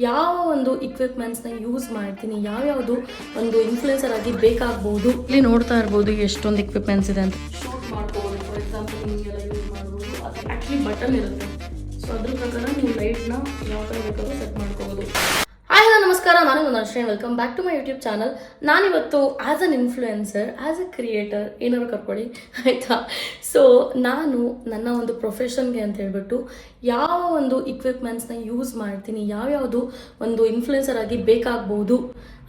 ಯಾವ ಒಂದು ಇಕ್ವಿಪ್ಮೆಂಟ್ಸ್ನ ಯೂಸ್ ಮಾಡ್ತೀನಿ, ಯಾವ್ಯಾವುದು ಒಂದು ಇನ್ಫ್ಲುಯೆನ್ಸರ್ ಆಗಿ ಬೇಕಾಗ್ಬೋದು. ಇಲ್ಲಿ ನೋಡ್ತಾ ಇರ್ಬೋದು ಎಷ್ಟೊಂದು ಇಕ್ವಿಪ್ಮೆಂಟ್ಸ್ ಇದೆ ಅಂತ. ಶೂಟ್ ಮಾಡ್ಕೋಬೋದು, ಫಾರ್ ಎಕ್ಸಾಂಪಲ್ ನಿಮಗೆಲ್ಲ ಯೂಸ್ ಮಾಡ್ಬೋದು. ಅದು ಆ್ಯಕ್ಚುಲಿ ಬಟನ್ ಇರುತ್ತೆ, ಸೊ ಅದ್ರ ಪ್ರಕಾರ ನೀವು ಲೈಟ್ನ ಯಾವ ಥರ ಬೇಕಾದ್ರೂ ಸೆಟ್ ಮಾಡ್ಕೋಬೋದು. ಹಾಯ್ ನಮಸ್ಕಾರ, ನಾನು Arshren. Welcome back to my YouTube channel. ನಾನಿವತ್ತು as an influencer, as a creator ಏನಾದ್ರು ಕರ್ಕೊಳ್ಳಿ ಆಯಿತಾ. ಸೊ ನಾನು ನನ್ನ ಒಂದು ಪ್ರೊಫೆಷನ್ಗೆ ಅಂತ ಹೇಳ್ಬಿಟ್ಟು ಯಾವ ಒಂದು ಇಕ್ವಿಪ್ಮೆಂಟ್ಸ್ನ ಯೂಸ್ ಮಾಡ್ತೀನಿ, ಯಾವ್ಯಾವುದು ಒಂದು ಇನ್ಫ್ಲುಯೆನ್ಸರ್ ಆಗಿ ಬೇಕಾಗ್ಬೋದು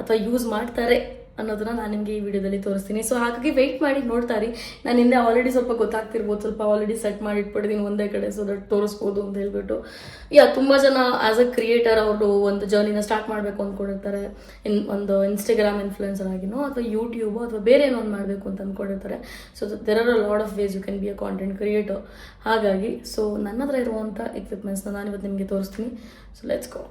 ಅಥವಾ ಯೂಸ್ ಮಾಡ್ತಾರೆ ಅನ್ನೋದನ್ನ ನಾನು ನಿಮಗೆ ಈ ವಿಡಿಯೋದಲ್ಲಿ ತೋರಿಸ್ತೀನಿ. ಸೊ ಹಾಗಾಗಿ ವೆಯ್ಟ್ ಮಾಡಿ ನೋಡ್ತಾ ಇರಿ. ನಾನು ಹಿಂದೆ ಆಲ್ರೆಡಿ ಸ್ವಲ್ಪ ಗೊತ್ತಾಗ್ತಿರ್ಬೋದು, ಸ್ವಲ್ಪ ಆಲ್ರೆಡಿ ಸೆಟ್ ಮಾಡಿ ಇಟ್ಬಿಟ್ಟಿದ್ದೀನಿ ಒಂದೇ ಕಡೆ, ಸೊ ದಟ್ ತೋರಿಸ್ಬೋದು ಅಂತ ಹೇಳ್ಬಿಟ್ಟು. ತುಂಬ ಜನ ಆ್ಯಸ್ ಅ ಕ್ರಿಯೇಟರ್ ಅವರು ಒಂದು ಜರ್ನಿನ ಸ್ಟಾರ್ಟ್ ಮಾಡಬೇಕು ಅಂದ್ಕೊಂಡಿರ್ತಾರೆ. ಒಂದು ಇನ್ಸ್ಟಾಗ್ರಾಮ್ ಇನ್ಫ್ಲುಯೆನ್ಸರ್ ಆಗಿನೋ ಅಥವಾ ಯೂಟ್ಯೂಬೋ ಅಥವಾ ಬೇರೆ ಏನೋ ಒಂದು ಮಾಡಬೇಕು ಅಂತ ಅಂದ್ಕೊಂಡಿರ್ತಾರೆ. So there are a lot of ways you can be a content creator. ಹಾಗಾಗಿ ಸೊ ನನ್ನ ಹತ್ರ ಇರುವಂಥ ಎಕ್ವಿಪ್ಮೆಂಟ್ಸ್ನ ನಾನು ಇವತ್ತು ನಿಮಗೆ ತೋರಿಸ್ತೀನಿ. So let's go.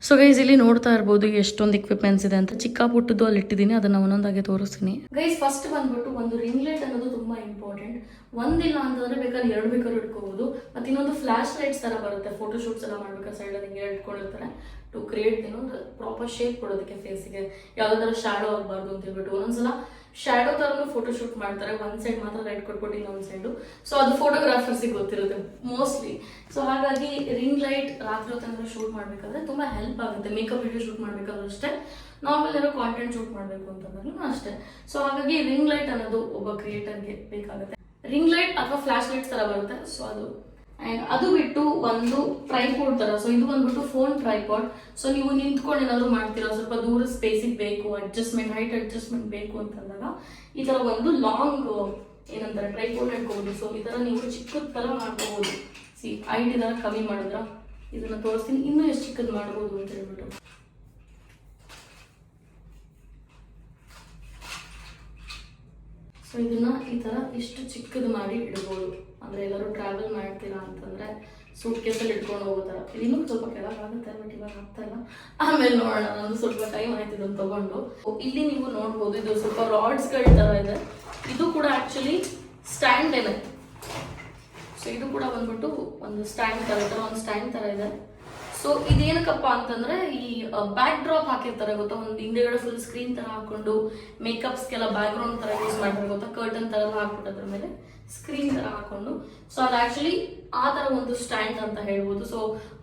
So guys, ಇಲ್ಲಿ ನೋಡ್ತಾ ಇರ್ಬೋದು ಎಷ್ಟೊಂದು ಇಕ್ವಿಪ್ಮೆಂಟ್ಸ್ ಇದೆ ಅಂತ. ಚಿಕ್ಕ ಪುಟ್ಟದ್ದು ಅಲ್ಲಿ ಇಟ್ಟಿದ್ದೀನಿ, ಅದನ್ನ ಒಂದೊಂದಾಗಿ ತೋರಿಸ್ತೀನಿ. ಗೈಸ್, ಫಸ್ಟ್ ಬಂದ್ಬಿಟ್ಟು ಒಂದು ರಿಂಗ್ ಲೈಟ್ ಅನ್ನೋದು ತುಂಬಾ ಇಂಪಾರ್ಟೆಂಟ್. ಒಂದಿಲ್ಲ ಅಂತಂದ್ರೆ ಬೇಕಾದ್ರೆ ಎರಡು ಬೇಕಾದ್ರೂ ಇಟ್ಕೋಬಹುದು. ಮತ್ತೆ ಇನ್ನೊಂದು ಫ್ಲಾಶ್ ಲೈಟ್ಸ್ ತರ ಬರುತ್ತೆ, ಫೋಟೋ ಶೂಟ್ಸ್ ಎಲ್ಲ ಮಾಡ್ಬೇಕಾದ್ರೆ ಸೈಡ್ ಅಲ್ಲಿ ಹಿಂಗೆ ಇಟ್ಕೊಂಡಿರ್ತಾರೆ ಟು ಕ್ರಿಯೇಟ್ ಏನೊಂದು ಪ್ರಾಪರ್ ಶೇಪ್ ಕೊಡೋದಕ್ಕೆ ಫೇಸ್ಗೆ, ಯಾವುದೇ ತರ ಶಾಡೋ ಆಗಬಾರ್ದು ಅಂತ ಹೇಳ್ಬಿಟ್ಟು. ಒಂದೊಂದ್ಸಲ ಶಾಡೋ ತರನು ಫೋಟೋ ಶೂಟ್ ಮಾಡ್ತಾರೆ, ಒಂದ್ ಸೈಡ್ ಮಾತ್ರ ಲೈಟ್ ಕೊಟ್ಬಿಟ್ಟು ಇನ್ನೊಂದ್ ಸೈಡು. ಸೊ ಅದು ಫೋಟೋಗ್ರಾಫರ್ಸಿಗೆ ಗೊತ್ತಿರುತ್ತೆ ಮೋಸ್ಟ್ಲಿ. ಸೊ ಹಾಗಾಗಿ ರಿಂಗ್ ಲೈಟ್ ರಾತ್ರಿ ಹೊತ್ತಂದ್ರೆ ಶೂಟ್ ಮಾಡ್ಬೇಕಾದ್ರೆ ತುಂಬಾ ಹೆಲ್ಪ್ ಆಗುತ್ತೆ. ಮೇಕಪ್ ವಿಡಿಯೋ ಶೂಟ್ ಮಾಡ್ಬೇಕಾದ್ರೂ ಅಷ್ಟೇ, ನಾರ್ಮಲ್ ಏನೋ ಕಾಂಟೆಂಟ್ ಶೂಟ್ ಮಾಡಬೇಕು ಅಂತಂದ್ರೂ ಅಷ್ಟೇ. ಸೊ ಹಾಗಾಗಿ ರಿಂಗ್ ಲೈಟ್ ಅನ್ನೋದು ಒಬ್ಬ ಕ್ರಿಯೇಟರ್ಗೆ ಬೇಕಾಗುತ್ತೆ. ರಿಂಗ್ ಲೈಟ್ ಅಥವಾ ಫ್ಲಾಶ್ ಲೈಟ್ಸ್ ತರ ಬರುತ್ತೆ. ಸೊ ಅದು ಬಿಟ್ಟು ಒಂದು ಟ್ರೈಪಾಡ್ ತರ. ಸೊ ಇದು ಬಂದ್ಬಿಟ್ಟು ಫೋನ್ ಟ್ರೈಪಾಡ್. ಸೊ ನೀವು ನಿಂತ್ಕೊಂಡು ಏನಾದ್ರು ಮಾಡ್ತೀರಾ, ಸ್ವಲ್ಪ ದೂರ ಸ್ಪೇಸಿಗೆ ಬೇಕು, ಅಡ್ಜಸ್ಟ್ಮೆಂಟ್, ಹೈಟ್ ಅಡ್ಜಸ್ಟ್ಮೆಂಟ್ ಬೇಕು ಅಂತಂದಾಗ ಈ ತರ ಒಂದು ಲಾಂಗ್ ಏನಂತಾರೆ ಟ್ರೈಪಾಡ್ ಇಟ್ಕೋಬಹುದು. ಸೊ ಈ ತರ ನೀವು ಚಿಕ್ಕದ ತರ ಮಾಡ್ಕೋಬಹುದು. ಸಿ ಹೈಟ್ ಇದನ್ನ ಕಮ್ಮಿ ಮಾಡಿದ್ರ ಇದನ್ನ ತೋರಿಸ್ತೀನಿ, ಇನ್ನೂ ಎಷ್ಟು ಚಿಕ್ಕದ್ ಮಾಡ್ಬೋದು ಅಂತ ಹೇಳ್ಬಿಟ್ಟು. ಸೊ ಇದನ್ನ ಈ ತರ ಇಷ್ಟು ಚಿಕ್ಕದು ಮಾಡಿ ಇಡ್ಬೋದು. ಅಂದ್ರೆ ಎಲ್ಲರೂ ಟ್ರಾವೆಲ್ ಮಾಡ್ತೀರಾ ಅಂತಂದ್ರೆ ಸೂಟ್ ಕೇಸಲ್ಲಿ ಇಟ್ಕೊಂಡು ಹೋಗೋ ಥರ. ಇನ್ನೂ ಸ್ವಲ್ಪ ಕೆಳಗಾಗುತ್ತೆ, ಬಟ್ ಇವಾಗ ಆಗ್ತಾ ಇಲ್ಲ, ಆಮೇಲೆ ನೋಡೋಣ. ನಂದು ಸ್ವಲ್ಪ ಟೈಮ್ ಆಯ್ತು ಇದನ್ನು ತಗೊಂಡು. ಇಲ್ಲಿ ನೀವು ನೋಡ್ಬೋದು, ಇದು ಸ್ವಲ್ಪ ರಾಡ್ಸ್ಗಳ ತರ ಇದೆ. ಇದು ಕೂಡ ಆಕ್ಚುಲಿ ಸ್ಟ್ಯಾಂಡ್ ಏನೇ. ಸೊ ಇದು ಕೂಡ ಬಂದ್ಬಿಟ್ಟು ಒಂದು ಸ್ಟ್ಯಾಂಡ್ ತರ, ಒಂದು ಸ್ಟ್ಯಾಂಡ್ ತರ ಇದೆ. ಸೊ ಇದೇನಕ್ಕಪ್ಪ ಅಂತಂದ್ರೆ ಈ ಬ್ಯಾಕ್ ಡ್ರಾಪ್ ಹಾಕಿರ್ತಾರೆ ಗೊತ್ತಾ, ಒಂದು ಹಿಂದೆಗಡೆ ಫುಲ್ ಸ್ಕ್ರೀನ್ ತರ ಹಾಕೊಂಡು ಮೇಕಪ್ಸ್ಗೆಲ್ಲ ಬ್ಯಾಕ್ ಗ್ರೌಂಡ್ ತರ ಯೂಸ್ ಮಾಡ್ತಾರೆ ಗೊತ್ತಾ, ಕರ್ಟನ್ ತರ ಎಲ್ಲ ಹಾಕ್ಬಿಟ್ಟು ಅದ್ರ ಮೇಲೆ ಸ್ಕ್ರೀನ್ ತರ ಹಾಕೊಂಡು. ಸೊ ಅದು ಆಕ್ಚುಲಿ ಆ ತರ ಒಂದು ಸ್ಟ್ಯಾಂಡ್ ಅಂತ ಹೇಳ್ಬೋದು. ಸೊ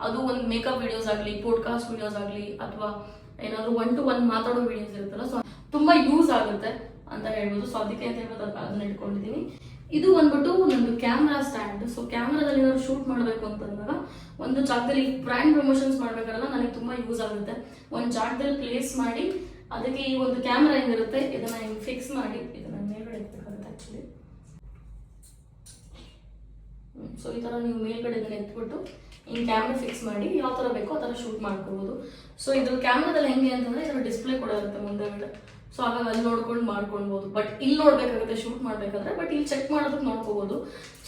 ಅದು ಒಂದು ಮೇಕಪ್ ವಿಡಿಯೋಸ್ ಆಗಲಿ, ಪಾಡ್ಕಾಸ್ಟ್ ವಿಡಿಯೋಸ್ ಆಗಲಿ, ಅಥವಾ ಏನಾದ್ರು 1 to 1 ಮಾತಾಡೋ ವಿಡಿಯೋಸ್ ಇರುತ್ತಲ್ಲ, ಸೊ ತುಂಬಾ ಯೂಸ್ ಆಗುತ್ತೆ ಅಂತ ಹೇಳ್ಬೋದು. ಸೊ ಅದಕ್ಕೆ ಅಂತ ಹೇಳ್ಬೋದು ಅದನ್ನ ಇಟ್ಕೊಂಡಿದ್ದೀನಿ. ಇದು ಬಂದ್ಬಿಟ್ಟು ನಂದು ಕ್ಯಾಮ್ರಾ ಸ್ಟ್ಯಾಂಡ್. ಸೊ ಕ್ಯಾಮ್ರಾದಲ್ಲಿ ಏನಾದ್ರು ಶೂಟ್ ಮಾಡಬೇಕು ಅಂತಂದಾಗ ಒಂದು ಜಾಗದಲ್ಲಿ ಬ್ರ್ಯಾಂಡ್ ಪ್ರಮೋಷನ್ಸ್ ಮಾಡ್ಬೇಕಾರಲ್ಲ, ನನಗೆ ತುಂಬಾ ಯೂಸ್ ಆಗುತ್ತೆ. ಒಂದು ಜಾಗದಲ್ಲಿ ಪ್ಲೇಸ್ ಮಾಡಿ ಅದಕ್ಕೆ ಈ ಒಂದು ಕ್ಯಾಮ್ರಾ ಏನಿರುತ್ತೆ ಇದನ್ನ ಫಿಕ್ಸ್ ಮಾಡಿ ಇದನ್ನ ಮೇಲ್ಗಡೆ ಎತ್ತಬೇಕಾಗುತ್ತೆ ಆಕ್ಚುಲಿ. ಸೊ ಈ ತರ ನೀವು ಮೇಲ್ಗಡೆ ಇದನ್ನ ಎತ್ಬಿಟ್ಟು ಈ ಕ್ಯಾಮ್ರಾ ಫಿಕ್ಸ್ ಮಾಡಿ ಯಾವ ತರ ಬೇಕೋ ಆ ತರ ಶೂಟ್ ಮಾಡ್ಕೋಬಹುದು. ಸೊ ಇದ್ರ ಕ್ಯಾಮ್ರಾದಲ್ಲಿ ಹೆಂಗೆ ಅಂತಂದ್ರೆ ಇದ್ರ ಡಿಸ್ಪ್ಲೇ ಕೂಡ ಇರುತ್ತೆ ಮುಂದೆಗಡೆ. ಸೊ ಹಾಗಾಗಿ ಅಲ್ಲಿ ನೋಡ್ಕೊಂಡು ಮಾಡ್ಕೊಳ್ಬಹುದು. ಬಟ್ ಇಲ್ಲಿ ನೋಡ್ಬೇಕಾಗುತ್ತೆ ಶೂಟ್ ಮಾಡ್ಬೇಕಾದ್ರೆ, ಬಟ್ ಇಲ್ಲಿ ಚೆಕ್ ಮಾಡೋದಕ್ಕೆ ನೋಡ್ಕೋಬಹುದು.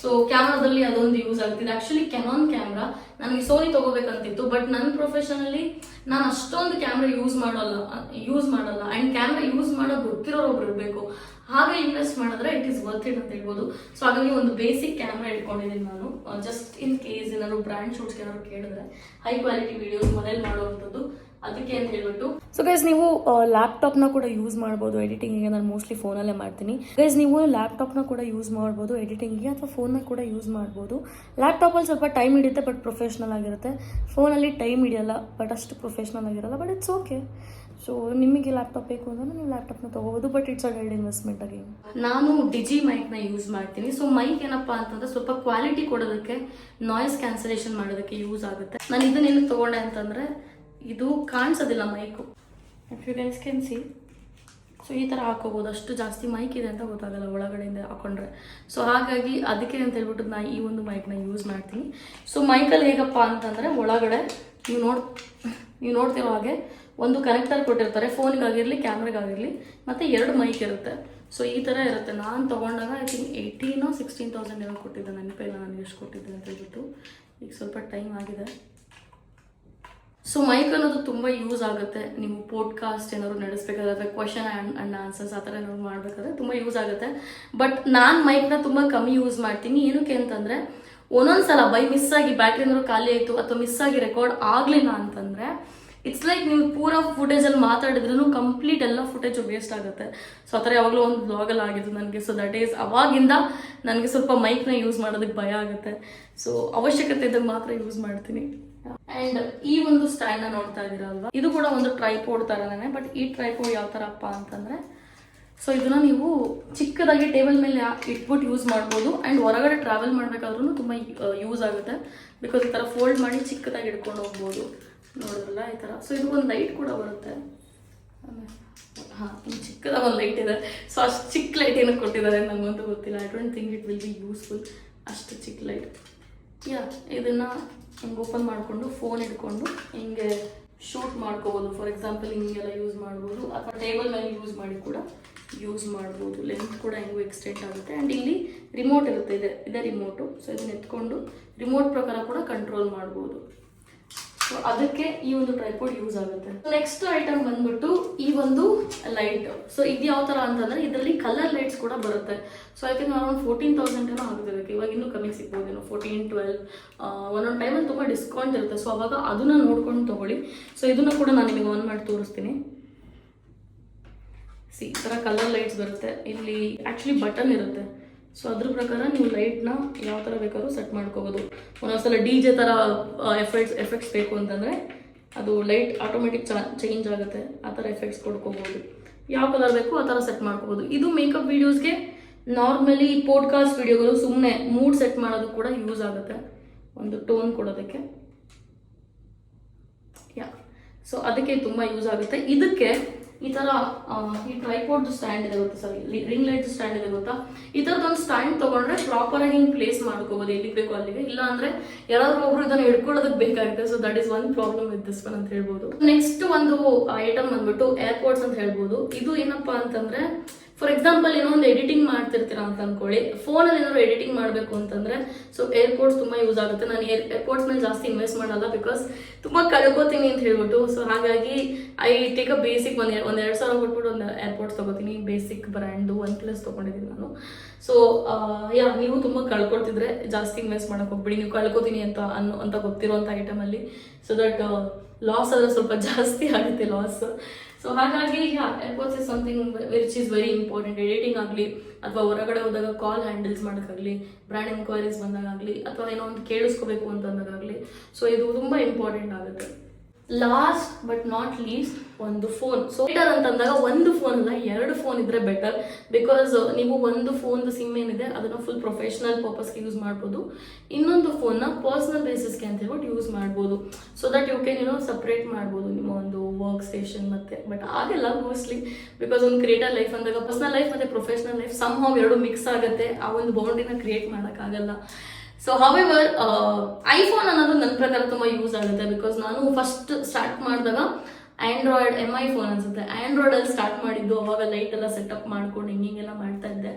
ಸೊ ಕ್ಯಾಮ್ರಾದಲ್ಲಿ ಅದೊಂದು ಯೂಸ್ ಆಗ್ತಿದೆ. ಆಕ್ಚುಲಿ ಕೆನಾನ್ ಕ್ಯಾಮ್ರಾ ನನಗೆ ಸೋನಿ ತಗೋಬೇಕಂತಿತ್ತು, ಬಟ್ ನನ್ನ ಪ್ರೊಫೆಷನಲ್ಲಿ ನಾನು ಅಷ್ಟೊಂದು ಕ್ಯಾಮ್ರಾ ಯೂಸ್ ಮಾಡಲ್ಲ ಅಂಡ್ ಕ್ಯಾಮ್ರಾ ಯೂಸ್ ಮಾಡೋದು ಗೊತ್ತಿರೋರೊಬ್ರು ಇರಬೇಕು. ಹಾಗೆ ಇನ್ವೆಸ್ಟ್ ಮಾಡಿದ್ರೆ ಇಟ್ ಈಸ್ ವರ್ತ್ ಇಟ್ ಅಂತ ಹೇಳ್ಬೋದು. ಸೊ ಹಾಗಾಗಿ ಒಂದು ಬೇಸಿಕ್ ಕ್ಯಾಮ್ರಾ ಇಟ್ಕೊಂಡಿದ್ದೀನಿ ನಾನು, ಜಸ್ಟ್ ಇನ್ ಕೇಸ್ ಏನಾದ್ರು ಬ್ರ್ಯಾಂಡ್ ಶೂಟ್ಸ್ಗೆ ಏನಾದ್ರು ಕೇಳಿದ್ರೆ ಹೈ ಕ್ವಾಲಿಟಿ ವಿಡಿಯೋಸ್ ಮನೇಲಿ ಮಾಡುವಂಥದ್ದು, ಅದಕ್ಕೆ ಅಂತ ಹೇಳ್ಬಿಟ್ಟು. ಸೊ ಗೈಸ್, ನೀವು ಲ್ಯಾಪ್ಟಾಪ್ನ ಕೂಡ ಯೂಸ್ ಮಾಡ್ಬೋದು ಎಡಿಟಿಂಗಿಗೆ. ನಾನು ಮೋಸ್ಟ್ಲಿ ಫೋನಲ್ಲೇ ಮಾಡ್ತೀನಿ. ಗೈಸ್, ನೀವು ಲ್ಯಾಪ್ಟಾಪ್ನ ಕೂಡ ಯೂಸ್ ಮಾಡ್ಬೋದು ಎಡಿಟಿಂಗಿಗೆ, ಅಥವಾ ಫೋನ್ನ ಕೂಡ ಯೂಸ್ ಮಾಡ್ಬೋದು. ಲ್ಯಾಪ್ಟಾಪಲ್ಲಿ ಸ್ವಲ್ಪ ಟೈಮ್ ಹಿಡಿಯುತ್ತೆ, ಬಟ್ ಪ್ರೊಫೆಷ್ನಲ್ ಆಗಿರುತ್ತೆ. ಫೋನಲ್ಲಿ ಟೈಮ್ ಹಿಡಿಯಲ್ಲ, ಬಟ್ ಅಷ್ಟು ಪ್ರೊಫೆಷ್ನಲ್ ಆಗಿರಲ್ಲ, ಬಟ್ ಇಟ್ಸ್ ಓಕೆ. ಸೊ ನಿಮಗೆ ಲ್ಯಾಪ್ಟಾಪ್ ಬೇಕು ಅಂದ್ರೆ ನೀವು ಲ್ಯಾಪ್ಟಾಪ್ನ ತಗೋಬೋದು, but it's a dead investment ಆಗಿ. ನಾನು ಡಿಜಿ ಮೈಕ್ನ ಯೂಸ್ ಮಾಡ್ತೀನಿ. ಸೊ ಮೈಕ್ ಏನಪ್ಪ ಅಂತಂದ್ರೆ ಸ್ವಲ್ಪ ಕ್ವಾಲಿಟಿ ಕೊಡೋದಕ್ಕೆ, ನಾಯ್ಸ್ ಕ್ಯಾನ್ಸಲೇಷನ್ ಮಾಡೋದಕ್ಕೆ ಯೂಸ್ ಆಗುತ್ತೆ. ನಾನು ಇದನ್ನ ಏನಕ್ಕೆ ತಗೊಂಡೆ ಅಂತಂದ್ರೆ ಇದು ಕಾಣಿಸೋದಿಲ್ಲ mike, if you guys can see. So ಈ ಥರ ಹಾಕೋಬೋದು, ಅಷ್ಟು ಜಾಸ್ತಿ ಮೈಕ್ ಇದೆ ಅಂತ ಗೊತ್ತಾಗಲ್ಲ ಒಳಗಡೆಯಿಂದ ಹಾಕೊಂಡ್ರೆ. ಸೊ ಹಾಗಾಗಿ ಅದಕ್ಕೆ ಅಂತ ಹೇಳ್ಬಿಟ್ಟು ನಾನು ಈ ಒಂದು ಮೈಕ್ನ ಯೂಸ್ ಮಾಡ್ತೀನಿ. ಸೊ ಮೈಕಲ್ಲಿ ಹೇಗಪ್ಪ ಅಂತಂದರೆ ಒಳಗಡೆ ನೀವು ನೋಡ್ತಿರೋ ಹಾಗೆ ಒಂದು ಕನೆಕ್ಟರ್ ಕೊಟ್ಟಿರ್ತಾರೆ, ಫೋನಿಗಾಗಿರಲಿ ಕ್ಯಾಮ್ರಾಗಾಗಿರಲಿ, ಮತ್ತು 2 ಮೈಕ್ ಇರುತ್ತೆ. ಸೊ ಈ ಥರ ಇರುತ್ತೆ. ನಾನು ತೊಗೊಂಡಾಗ ಐ ಥಿಂಕ್ 18,000 or 16,000 ಏನೋ ಕೊಟ್ಟಿದ್ದೆ, ನೆನಪಿಲ್ಲ ನನಗೆ ಎಷ್ಟು ಕೊಟ್ಟಿದ್ದೆ ಅಂತ ಹೇಳ್ಬಿಟ್ಟು. ಈಗ ಸ್ವಲ್ಪ ಟೈಮ್ ಆಗಿದೆ. ಸೊ ಮೈಕ್ ಅನ್ನೋದು ತುಂಬ ಯೂಸ್ ಆಗುತ್ತೆ. ನೀವು ಪಾಡ್ಕಾಸ್ಟ್ ಏನಾದ್ರು ನಡೆಸಬೇಕಾದ್ರೆ, ಕ್ವಶನ್ ಆ್ಯಂಡ್ ಆನ್ಸರ್ಸ್ ಆ ಥರ ಏನಾದ್ರು ಮಾಡಬೇಕಾದ್ರೆ ತುಂಬ ಯೂಸ್ ಆಗುತ್ತೆ. ಬಟ್ ನಾನು ಮೈಕ್ನ ತುಂಬ ಕಮ್ಮಿ ಯೂಸ್ ಮಾಡ್ತೀನಿ. ಏನಕ್ಕೆ ಅಂತಂದರೆ ಒಂದೊಂದ್ಸಲ ಬೈ ಮಿಸ್ ಆಗಿ ಬ್ಯಾಟ್ರಿ ಏನಾದ್ರು ಖಾಲಿ ಆಯಿತು ಅಥವಾ ಮಿಸ್ ಆಗಿ ರೆಕಾರ್ಡ್ ಆಗಲಿಲ್ಲ ಅಂತಂದರೆ ಇಟ್ಸ್ ಲೈಕ್ ನೀವು ಪೂರಾ ಫುಟೇಜಲ್ಲಿ ಮಾತಾಡಿದ್ರೂ ಕಂಪ್ಲೀಟ್ ಎಲ್ಲ ಫುಟೇಜು ವೇಸ್ಟ್ ಆಗುತ್ತೆ. ಸೊ ಆ ಥರ ಯಾವಾಗಲೂ ಒಂದು ಬ್ಲಾಗಲ್ಲಿ ಆಗಿದ್ದು ನನಗೆ. ಸೊ ದಟ್ ಈಸ್ ಅವಾಗಿಂದ ನನಗೆ ಸ್ವಲ್ಪ ಮೈಕ್ನ ಯೂಸ್ ಮಾಡೋದಕ್ಕೆ ಭಯ ಆಗುತ್ತೆ. ಸೊ ಅವಶ್ಯಕತೆ ಇದ್ದಾಗ ಮಾತ್ರ ಯೂಸ್ ಮಾಡ್ತೀನಿ. ಆ್ಯಂಡ್ ಈ ಒಂದು ಸ್ಟ್ಯಾಂಡ್ನ ನೋಡ್ತಾ ಇದ್ದೀರಲ್ವಾ, ಇದು ಕೂಡ ಒಂದು ಟ್ರೈಪೋಡ್ ಥರನೇ. ಬಟ್ ಈ ಟ್ರೈಪೋಡ್ ಯಾವ ಥರಪ್ಪ ಅಂತಂದರೆ, ಸೊ ಇದನ್ನು ನೀವು ಚಿಕ್ಕದಾಗಿ ಟೇಬಲ್ ಮೇಲೆ ಇಟ್ಬಿಟ್ಟು ಯೂಸ್ ಮಾಡ್ಬೋದು. ಆ್ಯಂಡ್ ಹೊರಗಡೆ ಟ್ರಾವೆಲ್ ಮಾಡಬೇಕಾದ್ರೂ ತುಂಬ ಯೂಸ್ ಆಗುತ್ತೆ. ಬಿಕಾಸ್ ಈ ಥರ ಫೋಲ್ಡ್ ಮಾಡಿ ಚಿಕ್ಕದಾಗಿ ಇಟ್ಕೊಂಡು ಹೋಗ್ಬೋದು. ನೋಡಿದ್ರಲ್ಲ ಈ ಥರ. ಸೊ ಇದು ಒಂದು ಲೈಟ್ ಕೂಡ ಬರುತ್ತೆ. ಹಾಂ, ಚಿಕ್ಕದಾಗ ಒಂದು ಲೈಟ್ ಇದೆ. ಸೊ ಅಷ್ಟು ಚಿಕ್ಕ ಲೈಟ್ ಏನಕ್ಕೆ ಕೊಟ್ಟಿದ್ದಾರೆ ನನಗಂತೂ ಗೊತ್ತಿಲ್ಲ. I don't think it will be useful. ಅಷ್ಟು ಚಿಕ್ಕ ಲೈಟ್. ಇದನ್ನು ಹಿಂಗೆ ಓಪನ್ ಮಾಡಿಕೊಂಡು ಫೋನ್ ಇಟ್ಕೊಂಡು ಹಿಂಗೆ ಶೂಟ್ ಮಾಡ್ಕೋಬೋದು. ಫಾರ್ ಎಕ್ಸಾಂಪಲ್ ಹಿಂಗೆಲ್ಲ ಯೂಸ್ ಮಾಡ್ಬೋದು, ಅಥವಾ ಟೇಬಲ್ ಮೇಲೆ ಯೂಸ್ ಮಾಡಿ ಕೂಡ ಯೂಸ್ ಮಾಡ್ಬೋದು. ಲೆಂತ್ ಕೂಡ ಹೆಂಗೂ ಎಕ್ಸ್ಟೆಂಡ್ ಆಗುತ್ತೆ. ಆ್ಯಂಡ್ ಇಲ್ಲಿ ರಿಮೋಟ್ ಇರುತ್ತೆ, ಇದೆ ರಿಮೋಟು. ಸೊ ಇದನ್ನ ಎತ್ಕೊಂಡು ರಿಮೋಟ್ ಪ್ರಕಾರ ಕೂಡ ಕಂಟ್ರೋಲ್ ಮಾಡ್ಬೋದು. ಸೊ ಅದಕ್ಕೆ ಈ ಒಂದು ಟ್ರೈಪೋಡ್ ಯೂಸ್ ಆಗುತ್ತೆ. ನೆಕ್ಸ್ಟ್ ಐಟಮ್ ಬಂದ್ಬಿಟ್ಟು ಈ ಒಂದು ಲೈಟ್. ಸೊ ಇದು ಯಾವ ಥರ ಅಂತಂದರೆ ಇದರಲ್ಲಿ ಕಲರ್ ಲೈಟ್ಸ್ ಕೂಡ ಬರುತ್ತೆ. ಸೊ ಐ ಥಿಂಕ್ ಅರೌಂಡ್ 14,000 ಏನೋ ಆಗುತ್ತೆ. ಇವಾಗ ಇನ್ನೂ ಕಮ್ಮಿ ಸಿಗ್ಬೋದೇನೋ, 14, 12. ಒಂದೊಂದು ಟೈಮಲ್ಲಿ ತುಂಬ ಡಿಸ್ಕೌಂಟ್ ಇರುತ್ತೆ. ಸೊ ಅವಾಗ ಅದನ್ನು ನೋಡ್ಕೊಂಡು ತೊಗೊಳ್ಳಿ. ಸೊ ಇದನ್ನು ಕೂಡ ನಾನು ನಿಮಗೆ ಆನ್ ಮಾಡಿ ತೋರಿಸ್ತೀನಿ. ಈ ಥರ ಕಲರ್ ಲೈಟ್ಸ್ ಬರುತ್ತೆ. ಇಲ್ಲಿ ಆ್ಯಕ್ಚುಲಿ ಬಟನ್ ಇರುತ್ತೆ. ಸೊ ಅದ್ರ ಪ್ರಕಾರ ನೀವು ಲೈಟ್ನ ಯಾವ ಥರ ಬೇಕಾದ್ರೂ ಸೆಟ್ ಮಾಡ್ಕೋಬೋದು. ಒಂದೊಂದ್ಸಲ DJ ಥರ ಎಫೆಕ್ಟ್ಸ್ ಬೇಕು ಅಂತಂದರೆ ಅದು ಲೈಟ್ ಆಟೋಮೆಟಿಕ್ ಚೇಂಜ್ ಆಗುತ್ತೆ. ಆ ಥರ ಎಫೆಕ್ಟ್ಸ್ ಕೊಡ್ಕೋಬೋದು. ಯಾವ ಕಲರ್ ಬೇಕು ಆ ಥರ ಸೆಟ್ ಮಾಡ್ಕೋಬೋದು. ಇದು ಮೇಕಪ್ ವೀಡಿಯೋಸ್ಗೆ, ನಾರ್ಮಲಿ ಪಾಡ್ಕಾಸ್ಟ್ ವೀಡಿಯೋಗಳು ಸುಮ್ಮನೆ ಮೂಡ್ ಸೆಟ್ ಮಾಡೋದು ಕೂಡ ಯೂಸ್ ಆಗುತ್ತೆ, ಒಂದು ಟೋನ್ ಕೊಡೋದಕ್ಕೆ. ಸೊ ಅದಕ್ಕೆ ತುಂಬ ಯೂಸ್ ಆಗುತ್ತೆ. ಇದಕ್ಕೆ ಈ ಥರ ಈ ಟ್ರೈಪೋಡ್ ಸ್ಟ್ಯಾಂಡ್ ಇದೆ ಗೊತ್ತಾ, ಸಾರಿ ರಿಂಗ್ ಲೈಟ್ ಸ್ಟ್ಯಾಂಡ್ ಇದೆ ಗೊತ್ತಾ, ಈ ಥರದೊಂದು ಸ್ಟ್ಯಾಂಡ್ ತೊಗೊಂಡ್ರೆ ಪ್ರಾಪರಾಗಿ ಹಿಂಗೆ ಪ್ಲೇಸ್ ಮಾಡ್ಕೋಬೋದು ಎಲ್ಲಿಗೆ ಬೇಕು ಅಲ್ಲಿಗೆ. ಇಲ್ಲ ಅಂದರೆ ಯಾರಾದ್ರೂ ಒಬ್ರು ಇದನ್ನು ಹಿಡ್ಕೊಳ್ಳೋದಕ್ಕೆ ಬೇಕಾಗುತ್ತೆ. So that is one problem with this one ಅಂತ ಹೇಳ್ಬೋದು. ನೆಕ್ಸ್ಟ್ ಒಂದು ಐಟಮ್ ಬಂದ್ಬಿಟ್ಟು ಏರ್ಪೋಡ್ಸ್ ಅಂತ ಹೇಳ್ಬೋದು. ಇದು ಏನಪ್ಪ ಅಂತಂದರೆ, ಫಾರ್ ಎಕ್ಸಾಂಪಲ್ ಏನೋ ಒಂದು ಎಡಿಟಿಂಗ್ ಮಾಡ್ತಿರ್ತೀರಾ ಅಂತ ಅಂದ್ಕೊಳ್ಳಿ, ಫೋನಲ್ಲಿ ಏನಾದ್ರು ಎಡಿಟಿಂಗ್ ಮಾಡಬೇಕು ಅಂತಂದರೆ ಸೊ ಏರ್ಪೋಡ್ಸ್ ತುಂಬ ಯೂಸ್ ಆಗುತ್ತೆ. ನಾನು ಏರ್ಪೋಡ್ಸ್ ಮೇಲೆ ಜಾಸ್ತಿ ಇನ್ವೆಸ್ಟ್ ಮಾಡಲ್ಲ, ಬಿಕಾಸ್ ತುಂಬ ಕಳ್ಕೊತೀನಿ ಅಂತ ಹೇಳ್ಬಿಟ್ಟು. ಸೊ ಹಾಗಾಗಿ ಐ ಟೇಕ್ ಅ ಬೇಸಿಕ್ ಒಂದು 2,000 ಕೊಟ್ಬಿಟ್ಟು ಒಂದು ಏರ್ಪೋಡ್ಸ್ ತೊಗೋತೀನಿ. ಬೇಸಿಕ್ ಬ್ರ್ಯಾಂಡು OnePlus ತೊಗೊಂಡಿದ್ದೀನಿ ನಾನು. ಸೊ ನೀವು ತುಂಬ ಕಳ್ಕೊಳ್ತಿದ್ರೆ ಜಾಸ್ತಿ ಇನ್ವೆಸ್ಟ್ ಮಾಡೋಕೆ ಹೋಗ್ಬಿಡಿ. ನೀವು ಕಳ್ಕೊತೀನಿ ಅಂತ ಗೊತ್ತಿರೋಂಥ ಐಟಮಲ್ಲಿ. ಸೊ ದಟ್ ಲಾಸ್ ಆದರೆ ಸ್ವಲ್ಪ ಜಾಸ್ತಿ ಆಗುತ್ತೆ ಲಾಸ್. ಸೊ ಹಾಗಾಗಿ AirPods is something which is very important. Editing ಆಗಲಿ, ಅಥವಾ ಹೊರಗಡೆ ಹೋದಾಗ ಕಾಲ್ ಹ್ಯಾಂಡಲ್ಸ್ ಮಾಡೋಕ್ಕಾಗಲಿ, ಬ್ರ್ಯಾಂಡ್ ಎನ್ಕ್ವೈರೀಸ್ ಬಂದಾಗಲಿ, ಅಥವಾ ಏನೋ ಒಂದು ಕೇಳಿಸ್ಕೋಬೇಕು ಅಂತಂದಾಗಲಿ. ಸೊ ಇದು ತುಂಬ ಇಂಪಾರ್ಟೆಂಟ್ ಆಗುತ್ತೆ. ಲಾಸ್ಟ್ ಬಟ್ ನಾಟ್ ಲೀಸ್ಟ್ ಒಂದು ಫೋನ್. ಸೊ ಬೆಟರ್ ಅಂತಂದಾಗ ಒಂದು ಫೋನ್ ಅಲ್ಲ, 2 ಫೋನ್ ಇದ್ರೆ ಬೆಟರ್. ಬಿಕಾಸ್ ನೀವು ಒಂದು ಫೋನ್ದು ಸಿಮ್ ಏನಿದೆ ಅದನ್ನು ಫುಲ್ ಪ್ರೊಫೆಷನಲ್ ಪರ್ಪಸ್ಗೆ ಯೂಸ್ ಮಾಡ್ಬೋದು. ಇನ್ನೊಂದು ಫೋನ್ನ ಪರ್ಸನಲ್ ಬೇಸಿಸ್ಗೆ ಅಂತ ಹೇಳ್ಬಿಟ್ಟು ಯೂಸ್ ಮಾಡ್ಬೋದು. So that you can separate ಮಾಡ್ಬೋದು ನಿಮ್ಮ ಒಂದು ವರ್ಕ್ ಸ್ಟೇಷನ್ ಮತ್ತೆ. ಬಟ್ ಆಗಲ್ಲ ಮೋಸ್ಟ್ಲಿ, ಬಿಕಾಸ್ ಒಂದು ಕ್ರಿಯೇಟರ್ ಲೈಫ್ ಅಂದಾಗ ಪರ್ಸನಲ್ ಲೈಫ್ ಮತ್ತು ಪ್ರೊಫೆಷನಲ್ ಲೈಫ್ ಸಮ್ಹಾವ್ 2 ಮಿಕ್ಸ್ ಆಗುತ್ತೆ. ಆ ಒಂದು ಬೌಂಡ್ರಿನ ಕ್ರಿಯೇಟ್ ಮಾಡೋಕ್ಕಾಗಲ್ಲ. ಸೊ ಹವೆವರ್ ಐಫೋನ್ ಅನ್ನೋದು ನನ್ನ ಪ್ರಕಾರ ತುಂಬ ಯೂಸ್ ಆಗುತ್ತೆ. ಬಿಕಾಸ್ ನಾನು ಫಸ್ಟ್ ಸ್ಟಾರ್ಟ್ ಮಾಡಿದಾಗ ಆ್ಯಂಡ್ರಾಯ್ಡ್ MI ಫೋನ್ ಅನ್ಸುತ್ತೆ, ಆ್ಯಂಡ್ರಾಯ್ಡಲ್ಲಿ ಸ್ಟಾರ್ಟ್ ಮಾಡಿದ್ದು. ಅವಾಗ ಲೈಟ್ ಎಲ್ಲ ಸೆಟಪ್ ಮಾಡ್ಕೊಂಡು ಹಿಂಗೆಲ್ಲ ಮಾಡ್ತಾ ಇದ್ದೆ.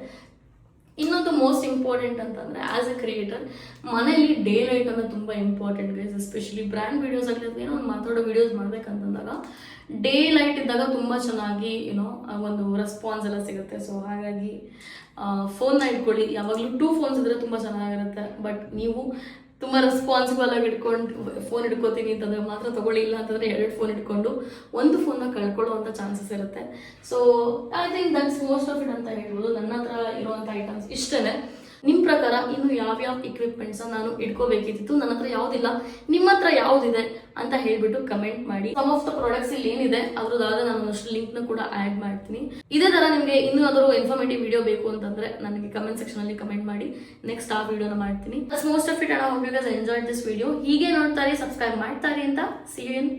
ಇನ್ನೊಂದು ಮೋಸ್ಟ್ ಇಂಪಾರ್ಟೆಂಟ್ ಅಂತಂದರೆ ಆ್ಯಸ್ ಎ ಕ್ರಿಯೇಟರ್ ಮನೇಲಿ ಡೇ ಲೈಟ್ ಅನ್ನೋದು ತುಂಬ important guys. Especially brand videos ಆಗಲಿ ಅಥವಾ ಏನೋ ಒಂದು ಮಾತಾಡೋ ವೀಡಿಯೋಸ್ ಮಾಡ್ಬೇಕಂತಂದಾಗ ಡೇ ಲೈಟ್ ಇದ್ದಾಗ ತುಂಬ ಚೆನ್ನಾಗಿ ಒಂದು ರೆಸ್ಪಾನ್ಸ್ ಎಲ್ಲ ಸಿಗುತ್ತೆ. ಸೊ ಹಾಗಾಗಿ ಫೋನ್ನ ಇಟ್ಕೊಳ್ಳಿ. ಯಾವಾಗಲೂ 2 ಫೋನ್ಸ್ ಇದ್ರೆ ತುಂಬ ಚೆನ್ನಾಗಿರುತ್ತೆ. ಬಟ್ ನೀವು ತುಂಬ ರೆಸ್ಪಾನ್ಸಿಬಲ್ ಆಗಿ ಫೋನ್ ಹಿಡ್ಕೋತೀನಿ ಅಂತಂದರೆ ಮಾತ್ರ ತೊಗೊಳ್ಳಿ. ಇಲ್ಲ ಅಂತಂದರೆ 2 ಫೋನ್ ಇಟ್ಕೊಂಡು ಒಂದು ಫೋನ್ನ ಕಳ್ಕೊಳ್ಳುವಂಥ ಚಾನ್ಸಸ್ ಇರುತ್ತೆ. So I think that's most of it ಅಂತ ಹೇಳ್ಬೋದು. ನನ್ನ ಹತ್ರ ಇರುವಂಥ ಐಟಮ್ಸ್ ಇಷ್ಟೇ. ನಿಮ್ಮ ಪ್ರಕಾರ ಇನ್ನು ಯಾವ್ಯಾವ ಇಕ್ವಿಪ್ಮೆಂಟ್ಸ್ ನಾನು ಇಟ್ಕೋಬೇಕಿತ್ತು, ನನ್ನ ಹತ್ರ ಯಾವುದಿಲ್ಲ, ನಿಮ್ಮ ಹತ್ರ ಯಾವುದಿದೆ ಅಂತ ಹೇಳ್ಬಿಟ್ಟು ಕಮೆಂಟ್ ಮಾಡಿ. ಸಮ್ ಆಫ್ ದ ಪ್ರಾಡಕ್ಟ್ಸ್ ಇಲ್ಲಿ ಏನಿದೆ ಅದ್ರದ್ದಾದ ನಾನು ಒಂದಷ್ಟು ಲಿಂಕ್ನ ಕೂಡ ಆ್ಯಡ್ ಮಾಡ್ತೀನಿ. ಇದೇ ಥರ ನಿಮಗೆ ಇನ್ನೂ ಯಾವ್ದಾದ್ರು ಇನ್ಫಾರ್ಮೇಟಿವ್ ವಿಡಿಯೋ ಬೇಕು ಅಂತಂದರೆ ನನಗೆ ಕಮೆಂಟ್ ಸೆಕ್ಷನಲ್ಲಿ ಕಮೆಂಟ್ ಮಾಡಿ. ನೆಕ್ಸ್ಟ್ ಆ ವಿಡಿಯೋನ ಮಾಡ್ತೀನಿ. Most of it I hope you guys enjoyed this video. ಹೀಗೆ ನೋಡ್ತಾರೆ, ಸಬ್ಸ್ಕ್ರೈಬ್ ಮಾಡ್ತಾರೆ ಅಂತ. C you in